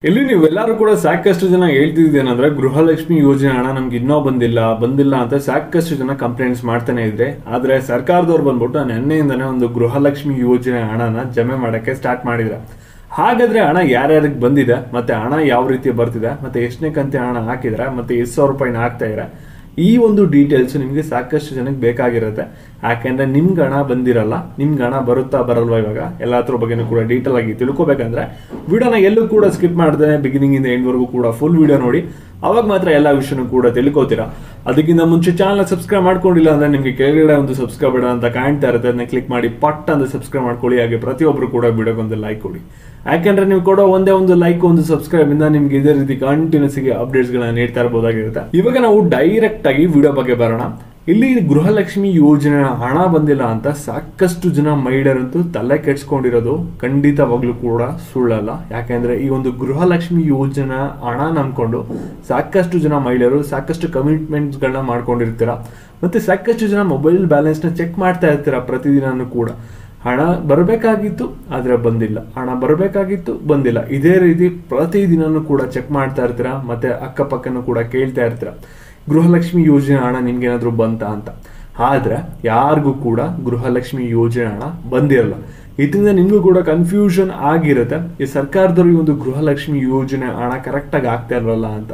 ಇಲ್ಲಿ ನೀವೆಲ್ಲರೂ ಕೂಡ ಸಾಕಷ್ಟು ಜನ ಹೇಳ್ತಿದ್ದೇನೆಂದ್ರೆ ಗೃಹಲಕ್ಷ್ಮಿ ಯೋಜನೆ ಹಣ ನಮ್ಗೆ ಇನ್ನೂ ಬಂದಿಲ್ಲ ಅಂತ ಸಾಕಷ್ಟು ಜನ ಕಂಪ್ಲೇಂಟ್ಸ್ ಮಾಡ್ತಾನೆ ಇದ್ರೆ. ಆದ್ರೆ ಸರ್ಕಾರದವ್ರು ಬಂದ್ಬಿಟ್ಟು ನಿನ್ನೆಯಿಂದನೇ ಒಂದು ಗೃಹಲಕ್ಷ್ಮಿ ಯೋಜನೆ ಹಣನ ಜಮೆ ಮಾಡಕ್ಕೆ ಸ್ಟಾರ್ಟ್ ಮಾಡಿದ್ರೆ. ಹಾಗಾದ್ರೆ ಹಣ ಯಾರ್ಯಾರಿಗೆ ಬಂದಿದೆ, ಮತ್ತೆ ಹಣ ಯಾವ ರೀತಿ ಬರ್ತಿದೆ, ಮತ್ತೆ ಎಷ್ಟನೇ ಕಂತೆ ಹಣ ಹಾಕಿದ್ರೆ, ಮತ್ತೆ ಎಷ್ಟು ಸಾವಿರ ರೂಪಾಯಿನ ಹಾಕ್ತಾ ಇದ್ರೆ, ಈ ಒಂದು ಡೀಟೇಲ್ಸ್ ನಿಮ್ಗೆ ಸಾಕಷ್ಟು ಜನಕ್ಕೆ ಬೇಕಾಗಿರುತ್ತೆ. ಯಾಕೆಂದ್ರೆ ನಿಮ್ಗೆ ಹಣ ಬಂದಿರಲ್ಲ, ನಿಮ್ಗೆ ಹಣ ಬರುತ್ತಾ ಬರಲ್ವಾ ಇವಾಗ ಎಲ್ಲಾದ್ರ ಬಗ್ಗೆನೂ ಕೂಡ ಡೀಟೇಲ್ ಆಗಿ ತಿಳ್ಕೊಬೇಕಂದ್ರೆ ವಿಡಿಯೋನ ಎಲ್ಲೂ ಕೂಡ ಸ್ಕಿಪ್ ಮಾಡದೆ ಬಿಗಿನಿಂಗ್ ಇಂದ ಎಂಡ್ ವರೆಗೂ ಕೂಡ ಫುಲ್ ವಿಡಿಯೋ ನೋಡಿ. ಅವಾಗ ಮಾತ್ರ ಎಲ್ಲ ವಿಷಯನೂ ಕೂಡ ತಿಳ್ಕೋತೀರಾ. ಅದಕ್ಕಿಂತ ಮುಂಚೆ ಚಾನಲ್ ಸಬ್ಸ್ಕ್ರೈಬ್ ಮಾಡ್ಕೊಂಡಿಲ್ಲ ಅಂದ್ರೆ ನಿಮ್ಗೆ ಕೆಳಗಡೆ ಒಂದು ಸಬ್ಸ್ಕ್ರೈಬ್ ಬಟನ್ ಅಂತ ಕಾಣ್ತಾ ಇರುತ್ತೆ, ಅದನ್ನ ಕ್ಲಿಕ್ ಮಾಡಿ ಪಟ್ ಅಂತ ಸಬ್ಸ್ಕ್ರೈಬ್ ಮಾಡ್ಕೊಳ್ಳಿ. ಹಾಗೆ ಪ್ರತಿಯೊಬ್ರು ಕೂಡ ವಿಡಿಯೋಗೊಂದು ಲೈಕ್ ಕೊಡಿ. ಯಾಕಂದ್ರೆ ನೀವು ಕೊಡೋ ಒಂದೇ ಒಂದು ಲೈಕ್, ಒಂದು ಸಬ್ಸ್ಕ್ರೈಬ್ ಇಂದ ನಿಮ್ಗೆ ಇದೇ ರೀತಿ ಕಂಟಿನ್ಯೂಸ್ ಆಗಿ ಅಪ್ಡೇಟ್ಸ್ ಗಳನ್ನ ನೀಡ್ತಾ ಇರಬಹುದಾಗಿರುತ್ತೆ. ಇವಾಗ ನಾವು ಡೈರೆಕ್ಟ್ ಆಗಿ ವಿಡಿಯೋ ಬಗ್ಗೆ ಬರೋಣ. ಇಲ್ಲಿ ಗೃಹಲಕ್ಷ್ಮಿ ಯೋಜನೆ ಹಣ ಬಂದಿಲ್ಲ ಅಂತ ಸಾಕಷ್ಟು ಜನ ಮಹಿಳೆಯರಂತೂ ತಲೆ ಕೆಡ್ಸ್ಕೊಂಡಿರೋದು ಖಂಡಿತವಾಗ್ಲೂ ಕೂಡ ಸುಳ್ಳಲ್ಲ. ಯಾಕೆಂದ್ರೆ ಈ ಒಂದು ಗೃಹಲಕ್ಷ್ಮಿ ಯೋಜನಾ ಹಣ ನಂಬ್ಕೊಂಡು ಸಾಕಷ್ಟು ಜನ ಮಹಿಳೆಯರು ಸಾಕಷ್ಟು ಕಮಿಟ್ಮೆಂಟ್ಸ್ ಗಳನ್ನ ಮಾಡ್ಕೊಂಡಿರ್ತೀರ. ಮತ್ತೆ ಸಾಕಷ್ಟು ಜನ ಮೊಬೈಲ್ ಬ್ಯಾಲೆನ್ಸ್ ನ ಚೆಕ್ ಮಾಡ್ತಾ ಇರ್ತೀರ ಪ್ರತಿದಿನನೂ ಕೂಡ. ಹಣ ಬರಬೇಕಾಗಿತ್ತು ಆದ್ರೆ ಬಂದಿಲ್ಲ, ಹಣ ಬರಬೇಕಾಗಿತ್ತು ಬಂದಿಲ್ಲ, ಇದೇ ರೀತಿ ಪ್ರತಿದಿನನೂ ಕೂಡ ಚೆಕ್ ಮಾಡ್ತಾ ಇರ್ತೀರ. ಮತ್ತೆ ಅಕ್ಕಪಕ್ಕನೂ ಕೂಡ ಕೇಳ್ತಾ ಇರ್ತೀರ ಗೃಹಲಕ್ಷ್ಮಿ ಯೋಜನೆ ಹಣ ನಿಮ್ಗೆ ಏನಾದ್ರು ಬಂತ ಅಂತ. ಆದ್ರೆ ಯಾರಿಗೂ ಕೂಡ ಗೃಹಲಕ್ಷ್ಮಿ ಯೋಜನೆ ಹಣ ಬಂದಿರಲ್ಲ. ಇದರಿಂದ ನಿಮ್ಗೂ ಕೂಡ ಕನ್ಫ್ಯೂಷನ್ ಆಗಿರುತ್ತೆ, ಈ ಸರ್ಕಾರದವ್ರು ಈ ಒಂದು ಗೃಹಲಕ್ಷ್ಮಿ ಯೋಜನೆ ಹಣ ಕರೆಕ್ಟ್ ಆಗಿ ಆಗ್ತಾ ಇರಲ್ಲ ಅಂತ.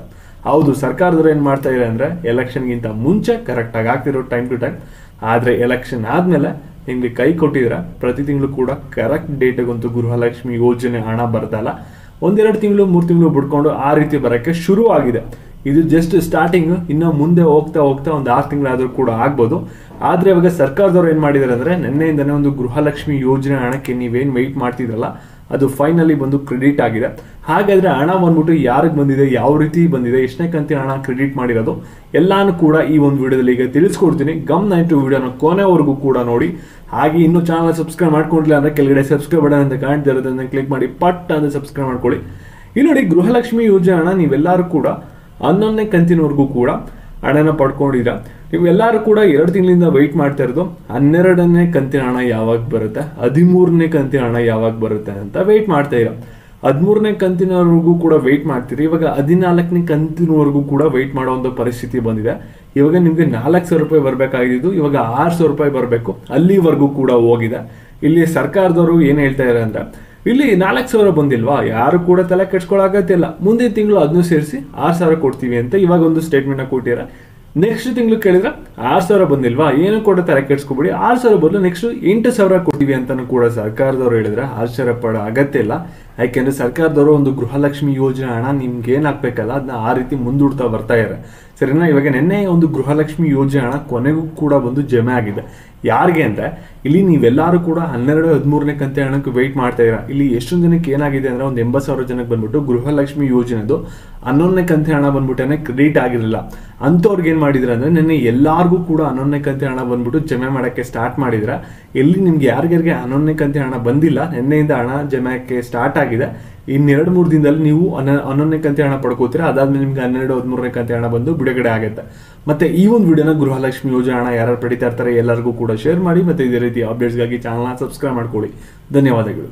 ಹೌದು, ಸರ್ಕಾರದವ್ರು ಏನ್ ಮಾಡ್ತಾ ಇದ್ದಾರೆ ಅಂದ್ರೆ ಎಲೆಕ್ಷನ್ಗಿಂತ ಮುಂಚೆ ಕರೆಕ್ಟ್ ಆಗಿ ಆಗ್ತಿರೋ ಟೈಮ್ ಟು ಟೈಮ್. ಆದ್ರೆ ಎಲೆಕ್ಷನ್ ಆದ್ಮೇಲೆ ನಿಮ್ಗೆ ಕೈ ಕೊಟ್ಟಿದ್ರೆ ಪ್ರತಿ ತಿಂಗಳು ಕೂಡ ಕರೆಕ್ಟ್ ಡೇಟ್ಗಂತೂ ಗೃಹಲಕ್ಷ್ಮಿ ಯೋಜನೆ ಹಣ ಬರ್ತಲ್ಲ. 1-2 ತಿಂಗಳು 3 ತಿಂಗಳು ಬಿಡ್ಕೊಂಡು ಆ ರೀತಿ ಬರಕ್ಕೆ ಶುರು ಆಗಿದೆ. ಇದು ಜಸ್ಟ್ ಸ್ಟಾರ್ಟಿಂಗ್, ಇನ್ನು ಮುಂದೆ ಹೋಗ್ತಾ ಹೋಗ್ತಾ ಒಂದು 6 ತಿಂಗಳಾದ್ರೂ ಕೂಡ ಆಗ್ಬೋದು. ಆದ್ರೆ ಇವಾಗ ಸರ್ಕಾರದವ್ರು ಏನ್ ಮಾಡಿದಾರೆ ಅಂದ್ರೆ ನಿನ್ನೆಯಿಂದನೇ ಒಂದು ಗೃಹಲಕ್ಷ್ಮಿ ಯೋಜನೆ ಹಣಕ್ಕೆ ನೀವೇನ್ ವೆಯ್ಟ್ ಮಾಡ್ತಿದ್ರಲ್ಲ ಅದು ಫೈನಲಿ ಬಂದು ಕ್ರೆಡಿಟ್ ಆಗಿದೆ. ಹಾಗಾದ್ರೆ ಹಣ ಬಂದ್ಬಿಟ್ಟು ಯಾರಿಗೆ ಬಂದಿದೆ, ಯಾವ ರೀತಿ ಬಂದಿದೆ, ಎಷ್ಟನೇ ಕಂತಿ ಹಣ ಕ್ರೆಡಿಟ್ ಮಾಡಿರೋದು ಎಲ್ಲಾನು ಕೂಡ ಈ ಒಂದು ವಿಡಿಯೋದಲ್ಲಿ ಈಗ ತಿಳಿಸ್ಕೊಡ್ತೀನಿ. ಗಮನ ಇಟ್ಟು ವಿಡಿಯೋನ ಕೊನೆವರೆಗೂ ಕೂಡ ನೋಡಿ. ಹಾಗೆ ಇನ್ನು ಚಾನಲ್ ಸಬ್ಸ್ಕ್ರೈಬ್ ಮಾಡ್ಕೊಂಡಿಲ್ಲ ಅಂದ್ರೆ ಕೆಳಗಡೆ ಸಬ್ಸ್ಕ್ರೈಬ್ ಬಟನ್ ಅಂತ ಕಾಣ್ತಾ ಇರೋದನ್ನ ಕ್ಲಿಕ್ ಮಾಡಿ ಪಟ್ ಅಂತ ಸಬ್ಸ್ಕ್ರೈಬ್ ಮಾಡ್ಕೊಳ್ಳಿ. ಇಲ್ಲಿ ನೋಡಿ, ಗೃಹಲಕ್ಷ್ಮಿ ಯೋಜನೆ ಹಣ ನೀವೆಲ್ಲರೂ ಕೂಡ 11ನೇ ಕಂತಿನವರೆಗೂ ಕೂಡ ಹಣನ ಪಡ್ಕೊಂಡಿದ್ರ. ನೀವೆಲ್ಲರೂ ಕೂಡ 2 ತಿಂಗಳಿಂದ ವೆಯ್ಟ್ ಮಾಡ್ತಾ ಇರೋದು 12ನೇ ಕಂತಿನ ಹಣ ಯಾವಾಗ ಬರುತ್ತೆ, 13ನೇ ಕಂತಿನ ಹಣ ಯಾವಾಗ ಬರುತ್ತೆ ಅಂತ ವೆಯ್ಟ್ ಮಾಡ್ತಾ ಇರ. 13ನೇ ಕಂತಿನವರೆಗೂ ಕೂಡ ವೆಯ್ಟ್ ಮಾಡ್ತೀರಿ. ಇವಾಗ 14ನೇ ಕಂತಿನವರೆಗೂ ಕೂಡ ವೆಯ್ಟ್ ಮಾಡೋ ಒಂದು ಪರಿಸ್ಥಿತಿ ಬಂದಿದೆ. ಇವಾಗ ನಿಮ್ಗೆ 4,000 ರೂಪಾಯಿ ಬರ್ಬೇಕಾಗಿದ್ದು ಇವಾಗ 6,000 ರೂಪಾಯಿ ಬರಬೇಕು, ಅಲ್ಲಿವರೆಗೂ ಕೂಡ ಹೋಗಿದೆ. ಇಲ್ಲಿ ಸರ್ಕಾರದವರು ಏನ್ ಹೇಳ್ತಾ ಇದ್ದಾರೆ ಅಂದ್ರೆ ಇಲ್ಲಿ 4,000 ಬಂದಿಲ್ವಾ, ಯಾರು ಕೂಡ ತಲೆ ಕೆಡ್ಸ್ಕೊಳಕತ್ತಿಲ್ಲ, ಮುಂದಿನ ತಿಂಗಳು ಅದನ್ನು ಸೇರಿಸಿ 6,000 ಕೊಡ್ತೀವಿ ಅಂತ ಇವಾಗ ಒಂದು ಸ್ಟೇಟ್ಮೆಂಟ್ ನ ಕೊಟ್ಟಿದ್ದಾರೆ. ನೆಕ್ಸ್ಟ್ ತಿಂಗಳು ಕೇಳಿದ್ರೆ 6,000 ಬಂದಿಲ್ವಾ, ಏನು ಕೂಡ ತಲೆ ಕೆಡ್ಸ್ಕೊಬಿಡಿ, 6,000 ಬದಲು ನೆಕ್ಸ್ಟ್ 8,000 ಕೊಡ್ತೀವಿ ಅಂತಾನು ಕೂಡ ಸರ್ಕಾರದವ್ರು ಹೇಳಿದ್ರೆ ಆಶ್ಚರ್ಯ ಪಡೋ ಅಗತ್ಯ ಇಲ್ಲ. ಯಾಕೆಂದ್ರೆ ಸರ್ಕಾರದವರು ಒಂದು ಗೃಹಲಕ್ಷ್ಮಿ ಯೋಜನೆ ಹಣ ನಿಮ್ಗೆ ಏನ್ ಹಾಕ್ಬೇಕಲ್ಲ ಅದನ್ನ ಆ ರೀತಿ ಮುಂದೂಡ್ತಾ ಬರ್ತಾ ಇದ್ದಾರೆ. ಸರಿನಾ? ಇವಾಗ ನಿನ್ನೆ ಒಂದು ಗೃಹಲಕ್ಷ್ಮಿ ಯೋಜನೆ ಹಣ ಕೊನೆಗೂ ಕೂಡ ಬಂದು ಜಮೆ ಆಗಿದೆ. ಯಾರಿಗೆ ಅಂದ್ರೆ ಇಲ್ಲಿ ನೀವೆಲ್ಲರೂ ಕೂಡ 12-13ನೇ ಕಂತೆ ಹಣಕ್ಕೆ ವೆಯ್ಟ್ ಮಾಡ್ತಾ ಇರ. ಇಲ್ಲಿ ಎಷ್ಟೊಂದು ಜನಕ್ಕೆ ಏನಾಗಿದೆ ಅಂದ್ರೆ ಒಂದು 80,000 ಜನಕ್ಕೆ ಬಂದ್ಬಿಟ್ಟು ಗೃಹಲಕ್ಷ್ಮಿ ಯೋಜನೆದು 11ನೇ ಕಂತೆ ಹಣ ಬಂದ್ಬಿಟ್ಟೆ ಕ್ರೆಡಿಟ್ ಆಗಿರಲಿಲ್ಲ. ಅಂತವ್ರಿಗೆ ಏನ್ ಮಾಡಿದ್ರೆ ಅಂದ್ರೆ ನಿನ್ನೆ ಎಲ್ಲಾರ್ಗೂ ಕೂಡ 11ನೇ ಕಂತೆ ಹಣ ಬಂದ್ಬಿಟ್ಟು ಜಮೆ ಮಾಡಕ್ಕೆ ಸ್ಟಾರ್ಟ್ ಮಾಡಿದ್ರೆ. ಇಲ್ಲಿ ನಿಮ್ಗೆ ಯಾರಿಗಾರಿಗೆ 11ನೇ ಕಂತೆ ಹಣ ಬಂದಿಲ್ಲ, ನಿನ್ನೆಯಿಂದ ಹಣ ಜಮೆಕ್ಕೆ ಸ್ಟಾರ್ಟ್ ಆಗಿದೆ. ಇನ್ನು 2-3 ದಿನದಲ್ಲಿ ನೀವು 11ನೇ ಕಂತೆ ಹಣ ಪಡ್ಕೋತೀರಾ. ಅದಾದ್ಮೇಲೆ ನಿಮ್ಗೆ 12-13ನೇ ಕಂತೆ ಹಣ ಬಂದು ಬಿಡುಗಡೆ ಆಗುತ್ತೆ. ಮತ್ತೆ ಈ ಒಂದು ವಿಡಿಯೋನ ಗೃಹಲಕ್ಷ್ಮಿ ಯೋಜನೆ ಹಣ ಯಾರು ಪಡಿತಾ ಇರ್ತಾರೆ ಎಲ್ಲರಿಗೂ ಕೂಡ ಶೇರ್ ಮಾಡಿ. ಮತ್ತೆ ಇದೇ ರೀತಿ ಅಪ್ಡೇಟ್ಸ್ಗಾಗಿ ಚಾನಲ್ನ ಸಬ್ಸ್ಕ್ರೈಬ್ ಮಾಡ್ಕೊಳ್ಳಿ. ಧನ್ಯವಾದಗಳು.